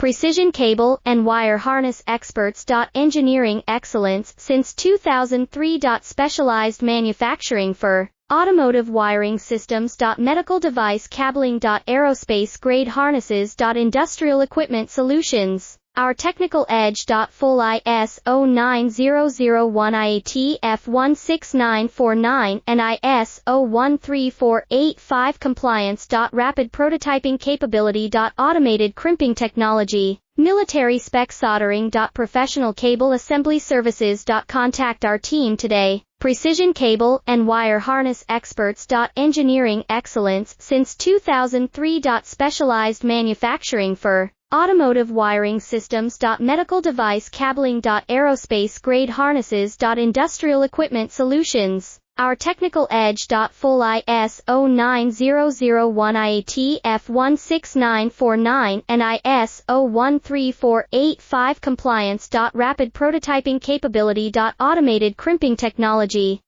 precision cable and wire harness experts. Engineering excellence since 2003. Specialized manufacturing for automotive wiring systems. Medical device cabling. Aerospace grade harnesses. Industrial equipment solutions. Our technical edge. Full ISO 9001 IATF 16949 and ISO 13485 compliance. Rapid prototyping capability. Automated crimping technology. Military spec soldering. Professional cable assembly services. Contact our team today. Precision cable and wire harness experts. Engineering excellence since 2003. Specialized manufacturing for automotive wiring systems. Medical device cabling. Aerospace grade harnesses. Industrial equipment solutions. Our technical edge. Full ISO 9001 IATF 16949 and ISO 13485 compliance. Rapid prototyping capability. Automated crimping technology.